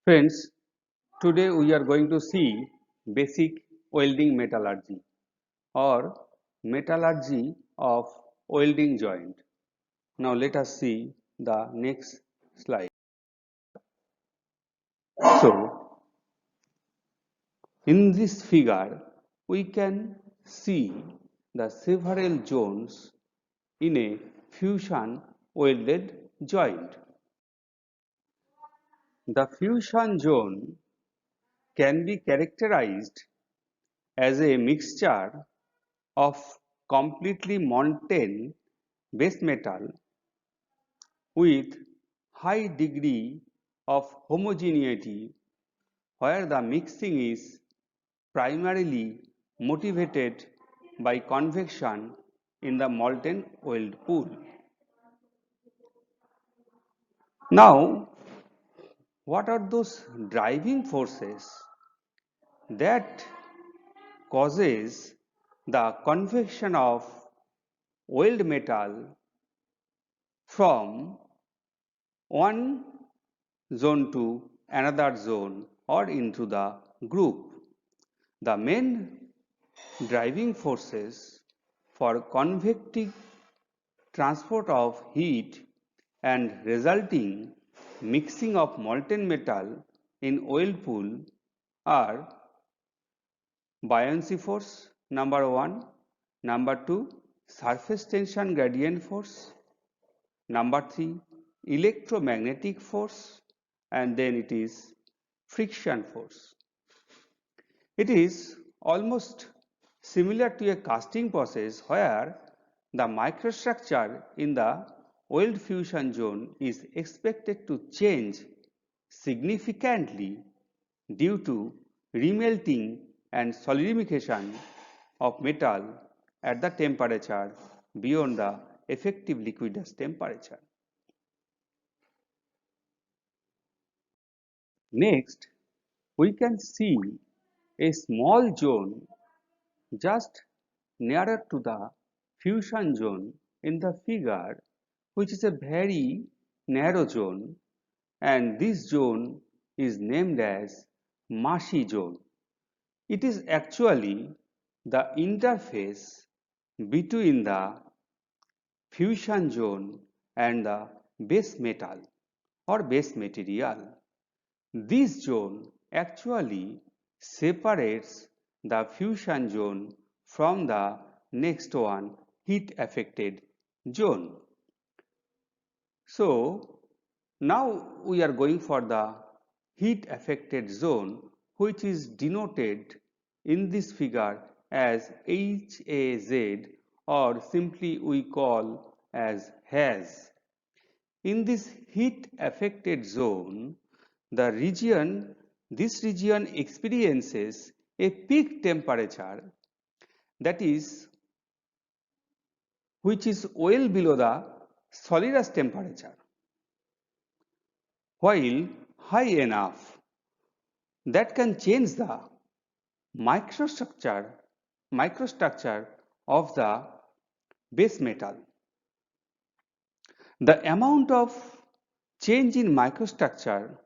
Friends, today we are going to see basic welding metallurgy or metallurgy of welding joint. Now let us see the next slide. So, in this figure, we can see the several zones in a fusion welded joint. The fusion zone can be characterized as a mixture of completely molten base metal with high degree of homogeneity, where the mixing is primarily motivated by convection in the molten weld pool. Now, what are those driving forces that causes the convection of weld metal from one zone to another zone or into the group? The main driving forces for convective transport of heat and resulting mixing of molten metal in weld pool are buoyancy force number 1, number 2 surface tension gradient force, number 3 electromagnetic force, and then it is friction force. It is almost similar to a casting process where the microstructure in the weld fusion zone is expected to change significantly due to remelting and solidification of metal at the temperature beyond the effective liquidus temperature. Next, we can see a small zone just nearer to the fusion zone in the figure, which is a very narrow zone, and this zone is named as marshy zone. It is actually the interface between the fusion zone and the base metal or base material. This zone actually separates the fusion zone from the next one, heat affected zone. So now we are going for the heat affected zone, which is denoted in this figure as HAZ, or simply we call as HAZ. In this heat affected zone, this region experiences a peak temperature that is which is well below the solidus temperature, while high enough that can change the microstructure of the base metal. The amount of change in microstructure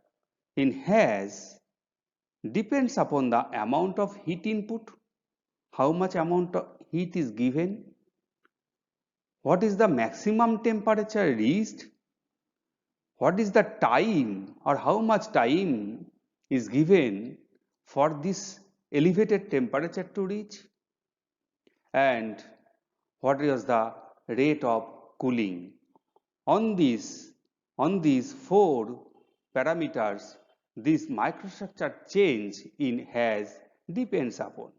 in HAZ depends upon the amount of heat input, how much amount of heat is given, what is the maximum temperature reached, what is the time or how much time is given for this elevated temperature to reach, and what is the rate of cooling. On these four parameters, this microstructure change in HAZ depends upon.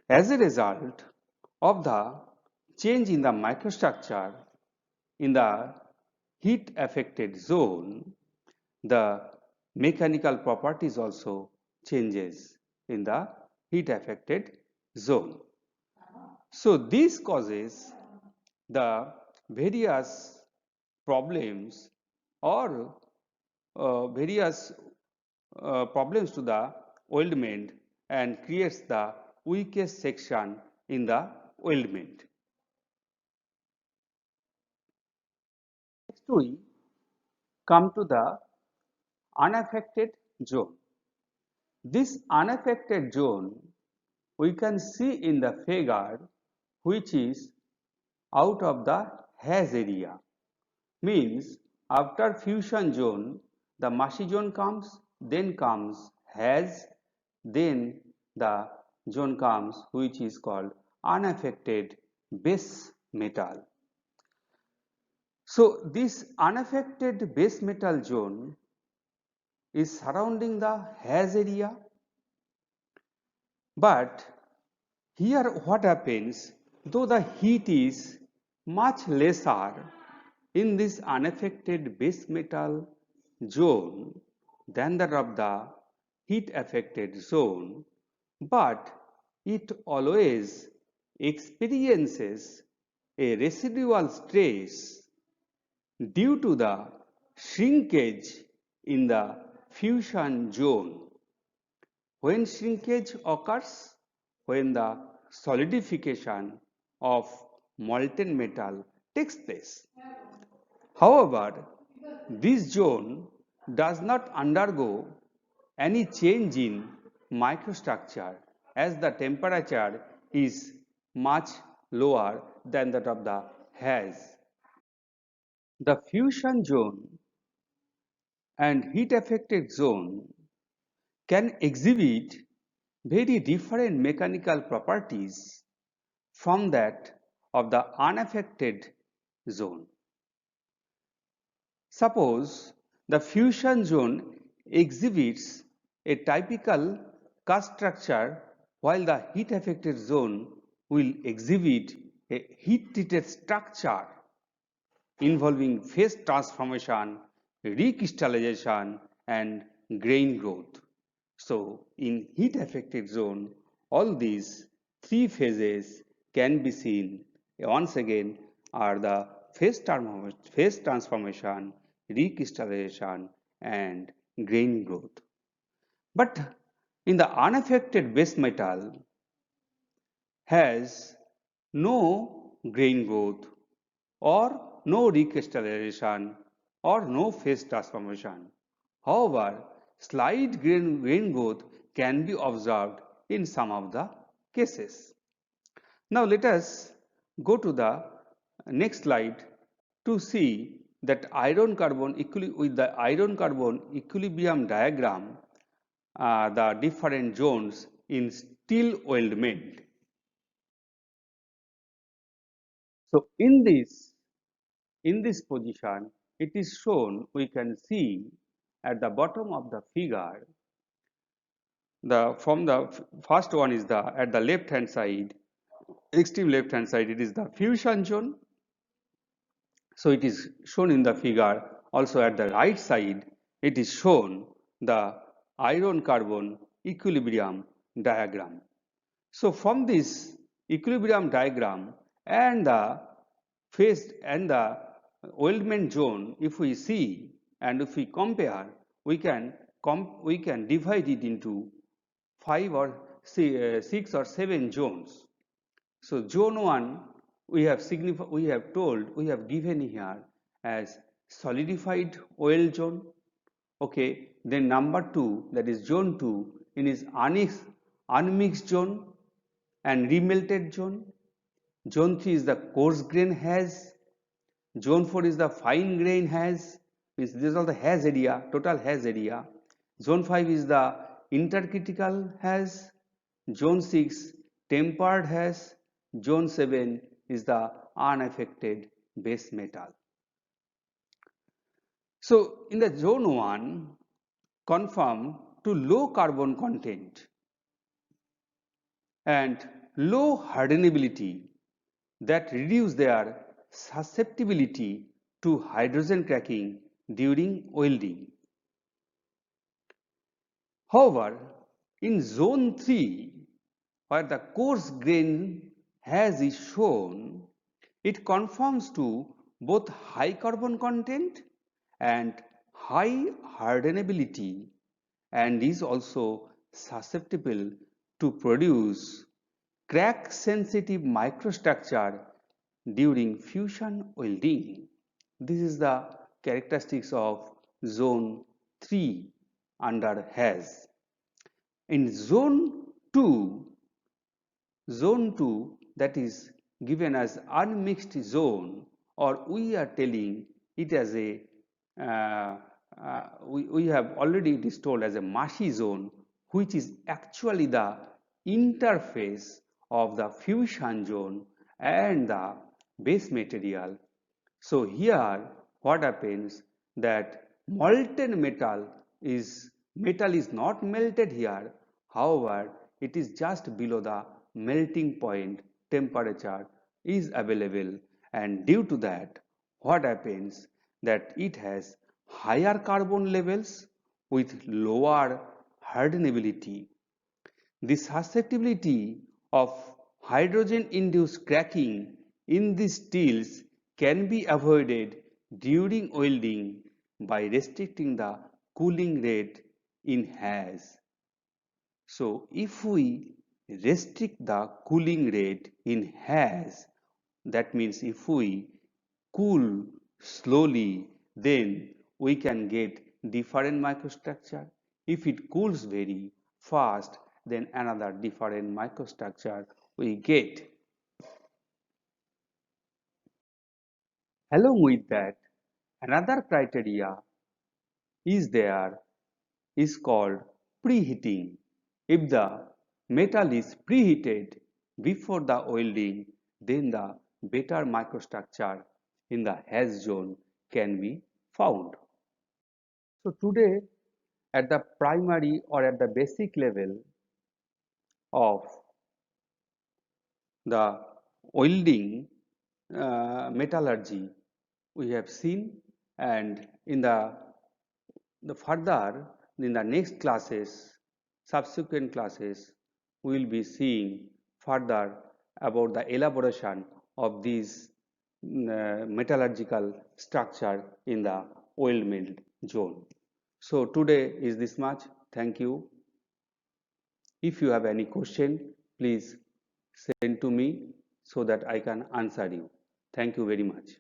As a result of the change in the microstructure in the heat affected zone, the mechanical properties also changes in the heat affected zone. So this causes the various problems or various problems to the weldment and creates the weakest section in the weldment. Next we come to the unaffected zone. This unaffected zone we can see in the figure, which is out of the haze area. Means after fusion zone, the massy zone comes, then comes haze, then the zone comes which is called unaffected base metal. So this unaffected base metal zone is surrounding the haze area, but here what happens, though the heat is much lesser in this unaffected base metal zone than that of the heat affected zone, but it always experiences a residual stress due to the shrinkage in the fusion zone. When shrinkage occurs, when the solidification of molten metal takes place. However, this zone does not undergo any change in microstructure as the temperature is much lower than that of the haze. The fusion zone and heat affected zone can exhibit very different mechanical properties from that of the unaffected zone. Suppose the fusion zone exhibits a typical cast structure while the heat affected zone will exhibit a heat treated structure involving phase transformation, recrystallization and grain growth. So in heat affected zone, all these three phases can be seen. Once again are the phase transformation, recrystallization and grain growth. But in the unaffected base metal has no grain growth or no recrystallization or no phase transformation. However, slight grain growth can be observed in some of the cases. Now let us go to the next slide to see that iron carbon with the iron carbon equilibrium diagram, the different zones in steel weldment. So in this position, it is shown, we can see at the bottom of the figure, from the first one is the at the left hand side, extreme left hand side, it is the fusion zone. So it is shown in the figure. Also at the right side, it is shown the iron carbon equilibrium diagram. So from this equilibrium diagram and the phase and the weldment zone, if we see and if we compare, we can divide it into 5 or 6 or 7 zones. So zone 1 we have given here as solidified weld zone. Okay, then number 2, that is zone 2, in is unmixed zone and remelted zone. Zone 3 is the coarse grain haze. Zone 4 is the fine grain haze. Means these are the haze area, total haze area. Zone 5 is the intercritical haze. Zone 6 tempered haze. Zone 7 is the unaffected base metal. So in the zone 1, conform to low carbon content and low hardenability that reduce their susceptibility to hydrogen cracking during welding. However, in zone 3, where the coarse grain haze is shown, it conforms to both high carbon content and high hardenability and is also susceptible to produce crack sensitive microstructure during fusion welding. This is the characteristics of zone 3 under has. In zone 2 that is given as unmixed zone, or we are telling it as a we have already it is told as a massy zone, which is actually the interface of the fusion zone and the base material. So here what happens that molten metal is not melted here. However, it is just below the melting point temperature is available, and due to that what happens that it has higher carbon levels with lower hardenability. The susceptibility of hydrogen-induced cracking in these steels can be avoided during welding by restricting the cooling rate in has. So, if we restrict the cooling rate in has, that means if we cool slowly, then we can get different microstructure. If it cools very fast, then another different microstructure we get. Along with that, another criteria is called preheating. If the metal is preheated before the welding, then the better microstructure in the hash zone can be found. So today, at the primary or at the basic level of the welding metallurgy, we have seen, and in the further in the next classes, subsequent classes, we will be seeing further about the elaboration of these metallurgical structure in the weld mill zone. So today is this much. Thank you. If you have any question, please send to me so that I can answer you. Thank you very much.